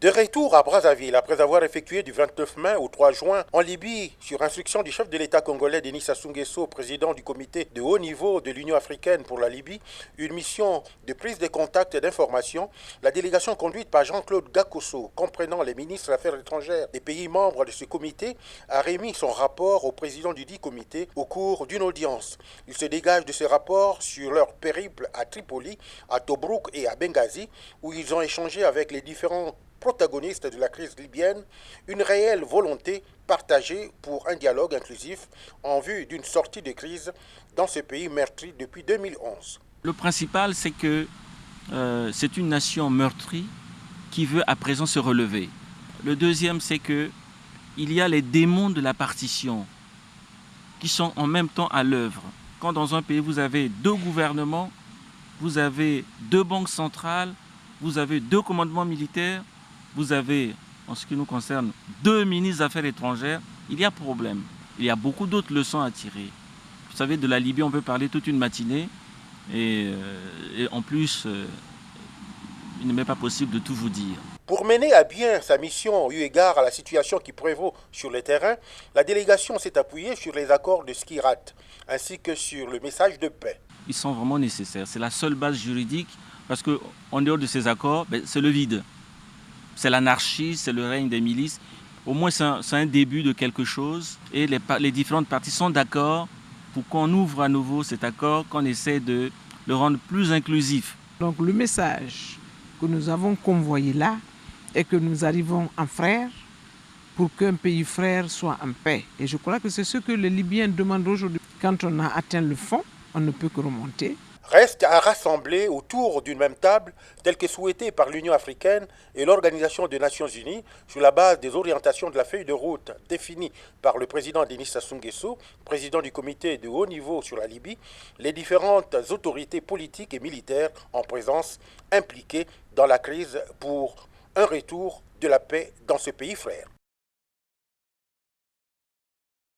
De retour à Brazzaville, après avoir effectué du 29 mai au 3 juin en Libye, sur instruction du chef de l'État congolais Denis Sassou Nguesso, président du comité de haut niveau de l'Union africaine pour la Libye, une mission de prise de contact et d'information, la délégation conduite par Jean-Claude Gakosso, comprenant les ministres des Affaires étrangères des pays membres de ce comité, a remis son rapport au président du dit comité au cours d'une audience. Il se dégage de ce rapport sur leur périple à Tripoli, à Tobrouk et à Benghazi, où ils ont échangé avec les différents protagonistes de la crise libyenne, une réelle volonté partagée pour un dialogue inclusif en vue d'une sortie de crise dans ce pays meurtri depuis 2011. Le principal, c'est que c'est une nation meurtrie qui veut à présent se relever. Le deuxième, c'est que il y a les démons de la partition qui sont en même temps à l'œuvre. Quand dans un pays, vous avez deux gouvernements, vous avez deux banques centrales, vous avez deux commandements militaires, vous avez, en ce qui nous concerne, deux ministres des Affaires étrangères, il y a problème. Il y a beaucoup d'autres leçons à tirer. Vous savez, de la Libye, on peut parler toute une matinée. Et en plus, il n'est même pas possible de tout vous dire. Pour mener à bien sa mission eu égard à la situation qui prévaut sur le terrain, la délégation s'est appuyée sur les accords de Skirat, ainsi que sur le message de paix. Ils sont vraiment nécessaires. C'est la seule base juridique, parce qu'en dehors de ces accords, c'est le vide. C'est l'anarchie, c'est le règne des milices. Au moins, c'est un début de quelque chose. Et les différentes parties sont d'accord pour qu'on ouvre à nouveau cet accord, qu'on essaie de le rendre plus inclusif. Donc le message que nous avons convoyé là est que nous arrivons en frères pour qu'un pays frère soit en paix. Et je crois que c'est ce que les Libyens demandent aujourd'hui. Quand on a atteint le fond, on ne peut que remonter. Reste à rassembler autour d'une même table, telle que souhaitée par l'Union africaine et l'Organisation des Nations Unies, sur la base des orientations de la feuille de route définie par le président Denis Sassou Nguesso, président du comité de haut niveau sur la Libye, les différentes autorités politiques et militaires en présence impliquées dans la crise pour un retour de la paix dans ce pays frère.